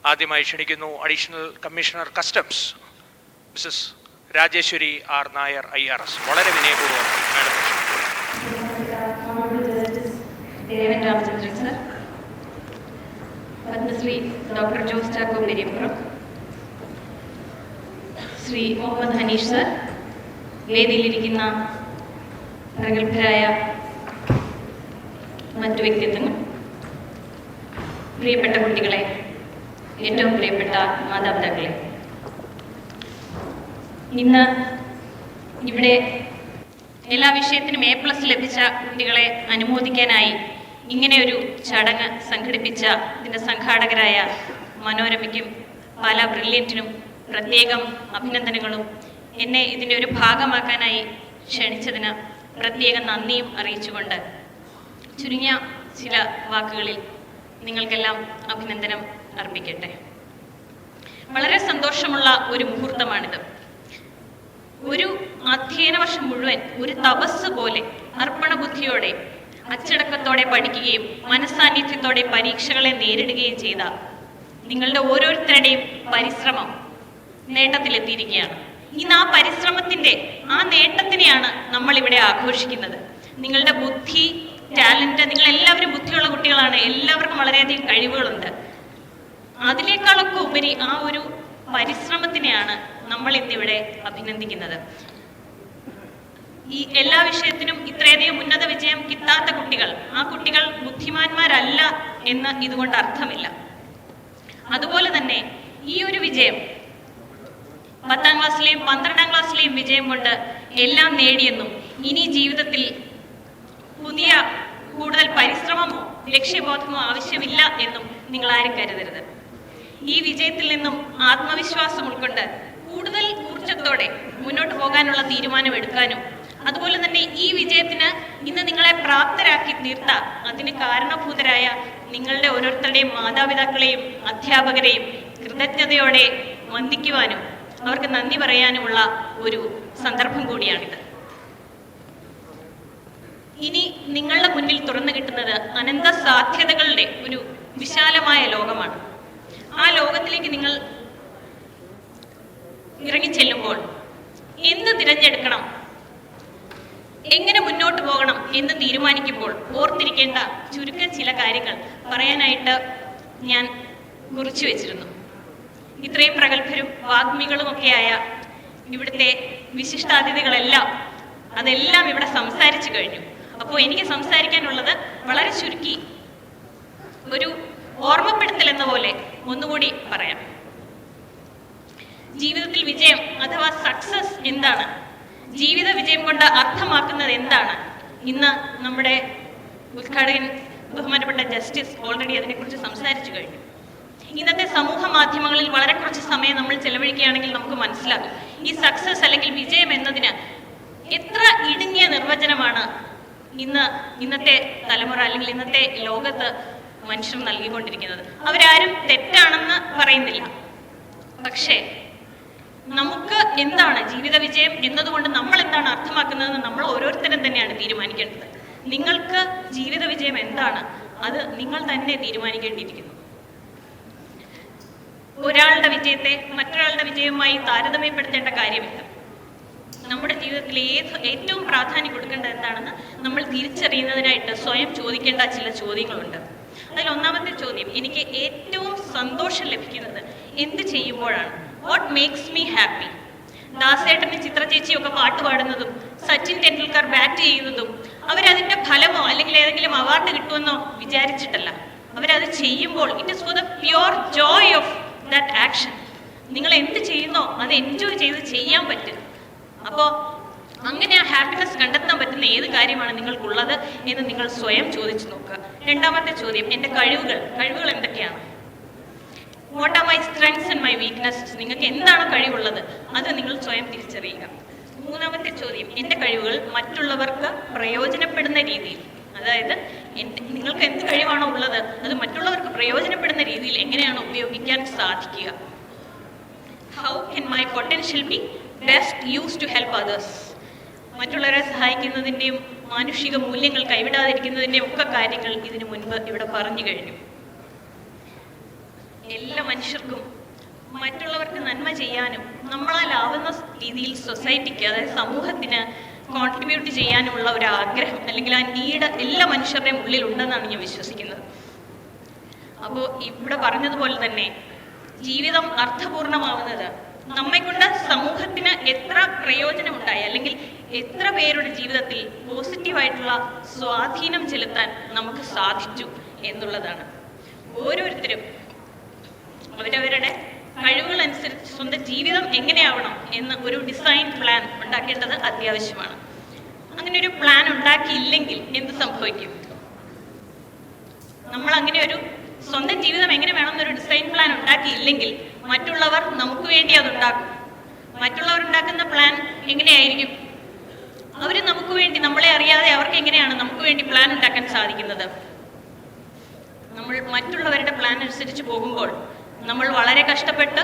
ആദ്യമായി ക്ഷണിക്കുന്നു additional commissioner customs Mrs Rajeshwari R Nair IRS. വളരെ വിനയപൂർവ്വം Ramachandran sir, Padmashri doctor Jose Chacko Periyappuram, Shri Muhammad Hanish sir, വേദിയിലിരിക്കുന്ന പ്രഗത്ഭരായ മറ്റു വ്യക്തിത്വങ്ങൾ, പ്രിയപ്പെട്ട കുട്ടികളെ, ഏറ്റവും പ്രിയപ്പെട്ട മാതാപിതാക്കളെ, ഇന്ന് ഇവിടെ എല്ലാ വിഷയത്തിനും A+ ലഭിച്ച കുട്ടികളെ അനുമോദിക്കാനായി ഇങ്ങനെ ഒരു ചടങ്ങ് സംഘടിപ്പിച്ച ഇതിൻ്റെ സംഘാടകരായ മനോരമയ്ക്കും പാലാ ബ്രില്യൻറ്റിനും പ്രത്യേകം അഭിനന്ദനങ്ങളും എന്നെ ഇതിൻ്റെ ഒരു ഭാഗമാക്കാനായി ക്ഷണിച്ചതിന് പ്രത്യേകം നന്ദിയും അറിയിച്ചുകൊണ്ട് ചുരുങ്ങിയ ചില വാക്കുകളിൽ നിങ്ങൾക്കെല്ലാം അഭിനന്ദനം അർപ്പിക്കട്ടെ. വളരെ സന്തോഷമുള്ള ഒരു മുഹൂർത്തമാണിത്. ഒരു അധ്യയന വർഷം മുഴുവൻ ഒരു തപസ് പോലെ അർപ്പണബുദ്ധിയോടെ അച്ചടക്കത്തോടെ പഠിക്കുകയും മനസ്സാന്നിധ്യത്തോടെ പരീക്ഷകളെ നേരിടുകയും ചെയ്ത നിങ്ങളുടെ ഓരോരുത്തരുടെയും പരിശ്രമം നേട്ടത്തിലെത്തിയിരിക്കുകയാണ്. ഇന്ന് ആ പരിശ്രമത്തിൻ്റെ ആ നേട്ടത്തിനെയാണ് നമ്മളിവിടെ ആഘോഷിക്കുന്നത്. നിങ്ങളുടെ ബുദ്ധി, ടാലൻറ്റ്, നിങ്ങളെല്ലാവരും ബുദ്ധിയുള്ള കുട്ടികളാണ്, എല്ലാവർക്കും വളരെയധികം കഴിവുകളുണ്ട്. അതിനേക്കാളൊക്കെ ഉപരി ആ ഒരു പരിശ്രമത്തിനെയാണ് നമ്മൾ ഇന്നിവിടെ അഭിനന്ദിക്കുന്നത്. ഈ എല്ലാ വിഷയത്തിനും ഇത്രയധികം ഉന്നത വിജയം കിട്ടാത്ത കുട്ടികൾ, ആ കുട്ടികൾ ബുദ്ധിമാന്മാരല്ല എന്ന് ഇതുകൊണ്ട് അർത്ഥമില്ല. അതുപോലെ തന്നെ ഈ ഒരു വിജയം 10ാം ക്ലാസ്സിലെയും 12ാം ക്ലാസ്സിലെയും വിജയം കൊണ്ട് എല്ലാം നേടിയെന്നും ഇനി ജീവിതത്തിൽ പുതിയ കൂടുതൽ പരിശ്രമമോ ലക്ഷ്യബോധമോ ആവശ്യമില്ല എന്നും നിങ്ങൾ ആരും കരുതരുത്. ഈ വിജയത്തിൽ നിന്നും ആത്മവിശ്വാസം ഉൾക്കൊണ്ട് കൂടുതൽ ഊർജത്തോടെ മുന്നോട്ട് പോകാനുള്ള തീരുമാനം എടുക്കാനും അതുപോലെ തന്നെ ഈ വിജയത്തിന് ഇന്ന് നിങ്ങളെ പ്രാപ്തരാക്കി തീർത്ത അതിന് കാരണഭൂതരായ നിങ്ങളുടെ ഓരോരുത്തരുടെയും മാതാപിതാക്കളെയും അധ്യാപകരെയും കൃതജ്ഞതയോടെ വന്ദിക്കുവാനും അവർക്ക് നന്ദി പറയാനുമുള്ള ഒരു സന്ദർഭം കൂടിയാണിത്. ഇനി നിങ്ങളുടെ മുന്നിൽ തുറന്നു കിട്ടുന്നത് അനന്ത സാധ്യതകളുടെ ഒരു വിശാലമായ ലോകമാണ്. ആ ലോകത്തിലേക്ക് നിങ്ങൾ ഇറങ്ങിച്ചെല്ലുമ്പോൾ എന്ത് തിരഞ്ഞെടുക്കണം, എങ്ങനെ മുന്നോട്ട് പോകണം എന്ന് തീരുമാനിക്കുമ്പോൾ ഓർത്തിരിക്കേണ്ട ചുരുക്കം ചില കാര്യങ്ങൾ പറയാനായിട്ട് ഞാൻ കുറിച്ചു വെച്ചിരുന്നു. ഇത്രയും പ്രഗത്ഭരും വാഗ്മികളുമൊക്കെയായ ഇവിടുത്തെ വിശിഷ്ടാതിഥികളെല്ലാം അതെല്ലാം ഇവിടെ സംസാരിച്ചു കഴിഞ്ഞു. അപ്പോൾ എനിക്ക് സംസാരിക്കാനുള്ളത് വളരെ ചുരുക്കി ഒരു ഓർമ്മപ്പെടുത്തൽ എന്ന പോലെ ഒന്നുകൂടി പറയാം. ജീവിതത്തിൽ വിജയം അഥവാ സക്സസ് എന്താണ്, ജീവിത വിജയം കൊണ്ട് അർത്ഥമാക്കുന്നത് എന്താണ്, ഇന്ന് നമ്മുടെ ഉദ്ഘാടകൻ ബഹുമാനപ്പെട്ട ജസ്റ്റിസ് ഓൾറെഡി അതിനെക്കുറിച്ച് സംസാരിച്ചു കഴിഞ്ഞു. ഇന്നത്തെ സമൂഹ മാധ്യമങ്ങളിൽ വളരെ കുറച്ച് സമയം നമ്മൾ ചെലവഴിക്കുകയാണെങ്കിൽ നമുക്ക് മനസ്സിലാകും ഈ സക്സസ് അല്ലെങ്കിൽ വിജയം എന്നതിന് എത്ര ഇടുങ്ങിയ നിർവചനമാണ് ഇന്നത്തെ തലമുറ അല്ലെങ്കിൽ ഇന്നത്തെ ലോകത്ത് മനുഷ്യർ നൽകിക്കൊണ്ടിരിക്കുന്നത്. അവരാരും തെറ്റാണെന്ന് പറയുന്നില്ല. പക്ഷേ നമുക്ക് എന്താണ് ജീവിത വിജയം എന്നതുകൊണ്ട് നമ്മൾ എന്താണ് അർത്ഥമാക്കുന്നതെന്ന് നമ്മൾ ഓരോരുത്തരും തന്നെയാണ് തീരുമാനിക്കേണ്ടത്. നിങ്ങൾക്ക് ജീവിത വിജയം എന്താണ്, അത് നിങ്ങൾ തന്നെ തീരുമാനിക്കേണ്ടിയിരിക്കുന്നു. ഒരാളുടെ വിജയത്തെ മറ്റൊരാളുടെ വിജയവുമായി താരതമ്യപ്പെടുത്തേണ്ട കാര്യമില്ല. നമ്മുടെ ജീവിതത്തിൽ ഏറ്റവും പ്രാധാന്യം കൊടുക്കേണ്ടത് എന്താണെന്ന് നമ്മൾ തിരിച്ചറിയുന്നതിനായിട്ട് സ്വയം ചോദിക്കേണ്ട ചില ചോദ്യങ്ങളുണ്ട്. അതിൽ ഒന്നാമത്തെ ചോദ്യം, എനിക്ക് ഏറ്റവും സന്തോഷം ലഭിക്കുന്നത് എന്ത് ചെയ്യുമ്പോഴാണ്? What makes me happy? ദാസേട്ടനും ചിത്ര ചേച്ചിയൊക്കെ പാട്ട് പാടുന്നതും സച്ചിൻ ടെണ്ടുൽക്കർ ബാറ്റ് ചെയ്യുന്നതും അവരതിൻ്റെ ഫലമോ അല്ലെങ്കിൽ ഏതെങ്കിലും അവാർഡ് കിട്ടുമെന്നോ വിചാരിച്ചിട്ടല്ല. അവരത് ചെയ്യുമ്പോൾ it is for the pure joy of that action. നിങ്ങൾ എന്ത് ചെയ്യുന്നോ അത് എൻജോയ് ചെയ്ത് ചെയ്യാൻ പറ്റും. അപ്പോൾ അങ്ങനെ ആ ഹാപ്പിനെസ് കണ്ടെത്താൻ പറ്റുന്ന ഏത് കാര്യമാണ് നിങ്ങൾക്കുള്ളത് എന്ന് നിങ്ങൾ സ്വയം ചോദിച്ചു നോക്കുക. രണ്ടാമത്തെ ചോദ്യം, എൻ്റെ കഴിവുകൾ എന്തൊക്കെയാണ്? What are my strengths and my weaknesses? നിങ്ങൾക്ക് എന്താണ് കഴിവുള്ളത് അത് നിങ്ങൾ സ്വയം തിരിച്ചറിയുക. മൂന്നാമത്തെ ചോദ്യം, എൻ്റെ കഴിവുകൾ മറ്റുള്ളവർക്ക് പ്രയോജനപ്പെടുന്ന രീതിയിൽ, അതായത് നിങ്ങൾക്ക് എന്ത് കഴിവാണോ ഉള്ളത് അത് മറ്റുള്ളവർക്ക് പ്രയോജനപ്പെടുന്ന രീതിയിൽ എങ്ങനെയാണ് ഉപയോഗിക്കാൻ സാധിക്കുക? How can my potential be best use to help others? മറ്റുള്ളവരെ സഹായിക്കുന്നതിൻ്റെയും മാനുഷിക മൂല്യങ്ങൾ കൈവിടാതിരിക്കുന്നതിൻ്റെയും ഒക്കെ കാര്യങ്ങൾ ഇതിനു മുൻപ് ഇവിടെ പറഞ്ഞു കഴിഞ്ഞു. എല്ലാ മനുഷ്യർക്കും മറ്റുള്ളവർക്ക് നന്മ ചെയ്യാനും നമ്മളാലാവുന്ന രീതിയിൽ സൊസൈറ്റിക്ക്, അതായത് സമൂഹത്തിന് കോൺട്രിബ്യൂട്ട് ചെയ്യാനുമുള്ള ഒരു ആഗ്രഹം അല്ലെങ്കിൽ ആ നീഡ് എല്ലാ മനുഷ്യരുടെയും ഉള്ളിൽ ഉണ്ടെന്നാണ് ഞാൻ വിശ്വസിക്കുന്നത്. അപ്പോൾ ഇവിടെ പറഞ്ഞതുപോലെ തന്നെ ജീവിതം അർത്ഥപൂർണമാവുന്നത് നമ്മെക്കൊണ്ട് സമൂഹത്തിന് എത്ര പ്രയോജനമുണ്ടായി അല്ലെങ്കിൽ എത്ര പേരുടെ ജീവിതത്തിൽ പോസിറ്റീവായിട്ടുള്ള സ്വാധീനം ചെലുത്താൻ നമുക്ക് സാധിച്ചു എന്നുള്ളതാണ്. ഓരോരുത്തരും അവരവരുടെ കഴിവുകൾ അനുസരിച്ച് സ്വന്തം ജീവിതം എങ്ങനെയാവണം എന്ന് ഒരു ഡിസൈൻ പ്ലാൻ ഉണ്ടാക്കേണ്ടത് അത്യാവശ്യമാണ്. അങ്ങനെ ഒരു പ്ലാൻ ഉണ്ടാക്കിയില്ലെങ്കിൽ എന്ത് സംഭവിക്കും? നമ്മൾ അങ്ങനെ ഒരു സ്വന്തം ജീവിതം എങ്ങനെ വേണമെന്നൊരു ഡിസൈൻ പ്ലാൻ ഉണ്ടാക്കിയില്ലെങ്കിൽ മറ്റുള്ളവർ നമുക്ക് വേണ്ടി അതുണ്ടാക്കും. മറ്റുള്ളവർ ഉണ്ടാക്കുന്ന പ്ലാൻ എങ്ങനെയായിരിക്കും? അവർ നമുക്ക് വേണ്ടി, നമ്മളെ അറിയാതെ അവർക്ക് എങ്ങനെയാണ് നമുക്ക് വേണ്ടി പ്ലാൻ ഉണ്ടാക്കാൻ സാധിക്കുന്നത്? നമ്മൾ മറ്റുള്ളവരുടെ പ്ലാൻ അനുസരിച്ച് പോകുമ്പോൾ നമ്മൾ വളരെ കഷ്ടപ്പെട്ട്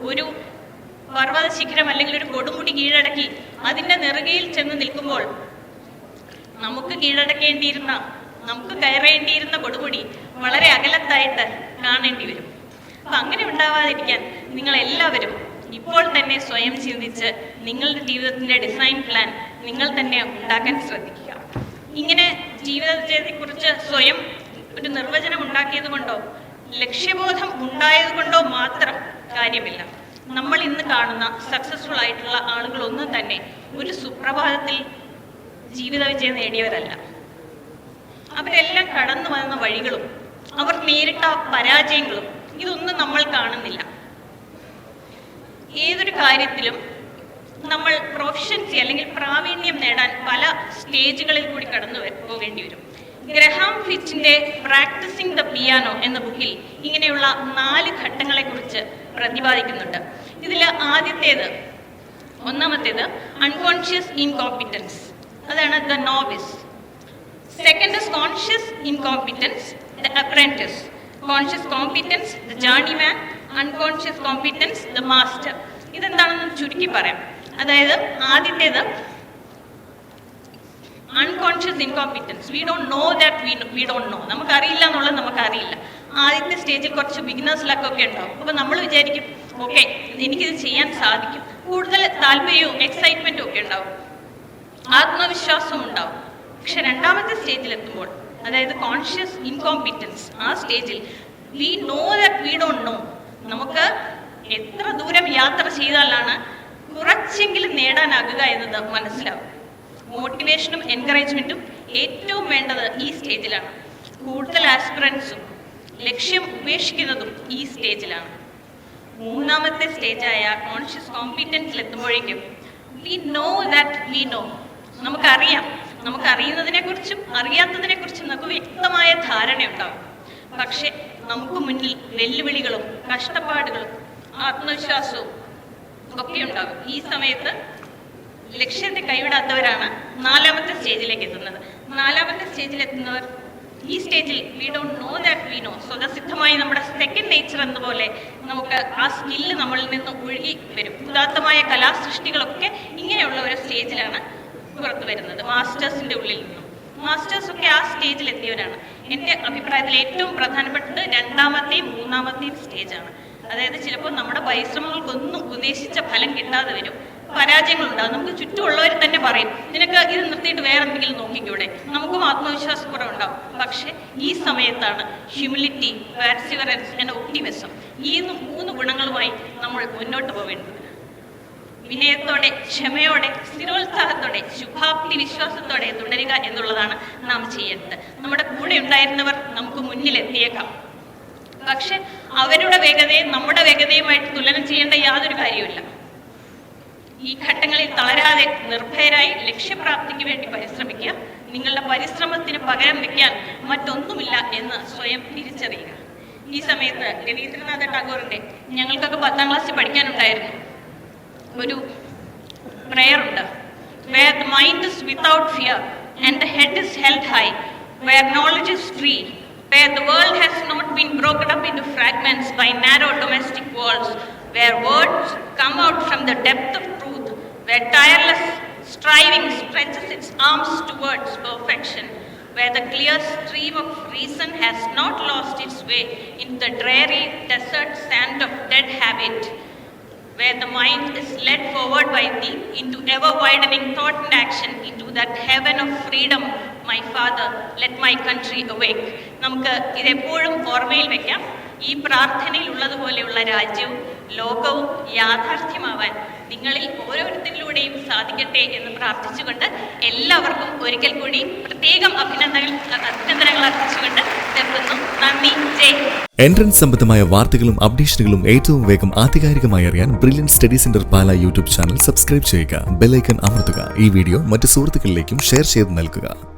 ഒരു പർവ്വത ശിഖരം അല്ലെങ്കിൽ ഒരു കൊടുമുടി കീഴടക്കി അതിൻ്റെ നെറുകയിൽ ചെന്ന് നിൽക്കുമ്പോൾ നമുക്ക് കീഴടക്കേണ്ടിയിരുന്ന, നമുക്ക് കയറേണ്ടിയിരുന്ന കൊടുമുടി വളരെ അകലത്തായിട്ട് കാണേണ്ടി വരും. അപ്പം അങ്ങനെ ഉണ്ടാവാതിരിക്കാൻ നിങ്ങളെല്ലാവരും ഇപ്പോൾ തന്നെ സ്വയം ചിന്തിച്ച് നിങ്ങളുടെ ജീവിതത്തിൻ്റെ ഡിസൈൻ പ്ലാൻ നിങ്ങൾ തന്നെ ഉണ്ടാക്കാൻ ശ്രദ്ധിക്കുക. ഇങ്ങനെ ജീവിതത്തെക്കുറിച്ച് സ്വയം ഒരു നിർവചനം ഉണ്ടാക്കിയത് കൊണ്ടോ ലക്ഷ്യബോധം ഉണ്ടായത് കൊണ്ടോ മാത്രം കാര്യമില്ല. നമ്മൾ ഇന്ന് കാണുന്ന സക്സസ്ഫുൾ ആയിട്ടുള്ള ആളുകളൊന്നും തന്നെ ഒരു സുപ്രഭാതത്തിൽ ജീവിത വിജയം നേടിയവരല്ല. അവരെല്ലാം കടന്നു വന്ന വഴികളും അവർ നേരിട്ട പരാജയങ്ങളും ഇതൊന്നും നമ്മൾ കാണുന്നില്ല. ഏതൊരു കാര്യത്തിലും നമ്മൾ പ്രൊഫഷൻസി അല്ലെങ്കിൽ പ്രാവീണ്യം നേടാൻ പല സ്റ്റേജുകളിൽ കൂടി കടന്നു പോകേണ്ടി വരും. ഗ്രഹാം ഫിച്ചിന്റെ പ്രാക്ടീസിംഗ് ദ പിയാനോ എന്ന ബുക്കിൽ ഇങ്ങനെയുള്ള 4 ഘട്ടങ്ങളെക്കുറിച്ച് പ്രതിപാദിക്കുന്നുണ്ട്. ഇതിൽ ഒന്നാമത്തേത് അൺകോൺഷ്യസ് ഇൻകോമ്പിറ്റൻസ്, അതാണ് the novice. Second is conscious incompetence, the apprentice. Conscious competence, the journeyman. Unconscious competence, the master. ഇതെന്താണെന്ന് ചുരുക്കി പറയാം. അതായത് ആദ്യത്തേത് unconscious incompetence. We don't know that we don't know. നമുക്കറിയില്ല എന്നുള്ളത് നമുക്കറിയില്ല. ആദ്യത്തെ സ്റ്റേജിൽ കുറച്ച് ബിഗിനേഴ്സ് ലക്കൊക്കെ ഉണ്ടാവും. അപ്പോൾ നമ്മൾ വിചാരിക്കും ഓക്കെ എനിക്കിത് ചെയ്യാൻ സാധിക്കും. കൂടുതൽ താല്പര്യവും എക്സൈറ്റ്മെൻറ്റും ഒക്കെ ഉണ്ടാവും, ആത്മവിശ്വാസവും ഉണ്ടാവും. പക്ഷെ രണ്ടാമത്തെ സ്റ്റേജിലെത്തുമ്പോൾ, അതായത് കോൺഷ്യസ് ഇൻകോമ്പിറ്റൻസ്, ആ സ്റ്റേജിൽ V know that we don't no. നമുക്ക് എത്ര ദൂരം യാത്ര ചെയ്താലാണ് കുറച്ചെങ്കിലും നേടാനാകുക എന്നത് മനസ്സിലാവും. മോട്ടിവേഷനും എൻകറേജ്മെൻറ്റും ഏറ്റവും വേണ്ടത് ഈ സ്റ്റേജിലാണ്. കൂടുതൽ ആസ്പിറൻസും ലക്ഷ്യം ഉപേക്ഷിക്കുന്നതും ഈ സ്റ്റേജിലാണ്. മൂന്നാമത്തെ സ്റ്റേജായ കോൺഷ്യസ് കോമ്പിറ്റൻസിലെത്തുമ്പോഴേക്കും we know that we know. നമുക്കറിയാം, നമുക്കറിയുന്നതിനെക്കുറിച്ചും അറിയാത്തതിനെക്കുറിച്ചും നമുക്ക് വ്യക്തമായ ധാരണയുണ്ടാവും. പക്ഷെ നമുക്ക് മുന്നിൽ വെല്ലുവിളികളും കഷ്ടപ്പാടുകളും ആത്മവിശ്വാസവും ഒക്കെ ഉണ്ടാകും. ഈ സമയത്ത് ലക്ഷ്യത്തെ കൈവിടാത്തവരാണ് നാലാമത്തെ സ്റ്റേജിലേക്ക് എത്തുന്നത്. നാലാമത്തെ സ്റ്റേജിലെത്തുന്നവർ ഈ സ്റ്റേജിൽ we don't know that we know. സ്വതസിദ്ധമായി നമ്മുടെ സെക്കൻഡ് നേച്ചർ എന്നപോലെ നമുക്ക് ആ സ്കില്ല് നമ്മളിൽ നിന്ന് ഒഴുകി വരും. ഉദാത്തമായ കലാസൃഷ്ടികളൊക്കെ ഇങ്ങനെയുള്ള ഒരു സ്റ്റേജിലാണ് പുറത്തു വരുന്നത്, മാസ്റ്റേഴ്സിൻ്റെ ഉള്ളിൽ നിന്നും. മാസ്റ്റേഴ്സൊക്കെ ആ സ്റ്റേജിൽ എത്തിയവരാണ്. എൻ്റെ അഭിപ്രായത്തിൽ ഏറ്റവും പ്രധാനപ്പെട്ടത് രണ്ടാമത്തെയും മൂന്നാമത്തെയും സ്റ്റേജാണ്. അതായത് ചിലപ്പോൾ നമ്മുടെ പരിശ്രമങ്ങൾക്കൊന്നും ഉദ്ദേശിച്ച ഫലം കിട്ടാതെ വരും, പരാജയങ്ങളുണ്ടാകും. നമുക്ക് ചുറ്റുമുള്ളവർ തന്നെ പറയും നിനക്ക് ഇത് നിർത്തിയിട്ട് വേറെ എന്തെങ്കിലും നോക്കിക്കൂടെ. നമുക്കും ആത്മവിശ്വാസക്കുറവുണ്ടാവും. പക്ഷെ ഈ സമയത്താണ് ഹ്യൂമിലിറ്റി, പെർസിവറൻസ് ആൻഡ് ഒപ്റ്റിമിസം, ഈ 3 ഗുണങ്ങളുമായി നമ്മൾ മുന്നോട്ട് പോവേണ്ടത്. വിനയത്തോടെ, ക്ഷമയോടെ, സ്ഥിരോത്സാഹത്തോടെ, ശുഭാപ്തി വിശ്വാസത്തോടെ തുടരുക എന്നുള്ളതാണ് നാം ചെയ്യേണ്ടത്. നമ്മുടെ കൂടെ ഉണ്ടായിരുന്നവർ നമുക്ക് മുന്നിലെത്തിയേക്കാം, പക്ഷെ അവരുടെ വേഗതയെ നമ്മുടെ വേഗതയുമായിട്ട് തുലനം ചെയ്യേണ്ട യാതൊരു കാര്യവുമില്ല. ഈ ഘട്ടങ്ങളിൽ തളരാതെ നിർഭയരായി ലക്ഷ്യപ്രാപ്തിക്ക് വേണ്ടി പരിശ്രമിക്കുക. നിങ്ങളുടെ പരിശ്രമത്തിന് പകരം വെക്കാൻ മറ്റൊന്നുമില്ല എന്ന് സ്വയം തിരിച്ചറിയുക. ഈ സമയത്ത് രവീന്ദ്രനാഥ ടാഗോറിന്റെ, ഞങ്ങൾക്കൊക്കെ 10ാം ക്ലാസ്സിൽ പഠിക്കാനുണ്ടായിരുന്നു, ഒരു പ്രെയർ ഉണ്ട്. Where the mind is without fear and the head is held high, where knowledge is free, where the world has not been broken up into fragments by narrow domestic walls, where words come out from the depth of truth, where tireless striving stretches its arms towards perfection, where the clear stream of reason has not lost its way into the dreary desert sand of dead habit, where the mind is led forward by thee into ever-widening thought and action into that heaven of freedom, my Father, let my country awake. നമുക്ക് ഇതെപ്പോഴും ഓർമ്മയിൽ വെക്കാം. ഈ പ്രാർത്ഥനയിൽ ഉള്ളതുപോലെയുള്ള രാജ്യവും ലോകവും യാഥാർത്ഥ്യമാവാൻ നിങ്ങളിൽ ഓരോരുത്തരിലൂടെയും സാധിക്കട്ടെ എന്ന് പ്രാർത്ഥിച്ചുകൊണ്ട് എല്ലാവർക്കും ഒരിക്കൽ കൂടി പ്രത്യേകം അഭിനന്ദനങ്ങൾ അർപ്പിച്ചുകൊണ്ട് നിർത്തുന്നു. നന്ദി. ജയ്. എൻട്രൻസ് സംബന്ധമായ വാർത്തകളും അപ്ഡേഷനുകളും ഏറ്റവും വേഗം ആധികാരികമായി അറിയാൻ ബ്രില്യൻറ്റ് സ്റ്റഡി സെന്റർ പാല യൂട്യൂബ് ചാനൽ സബ്സ്ക്രൈബ് ചെയ്യുക. ബെൽ ഐക്കൺ അമർത്തുക. ഈ വീഡിയോ മറ്റു സുഹൃത്തുക്കളിലേക്കും ഷെയർ ചെയ്ത് നൽകുക.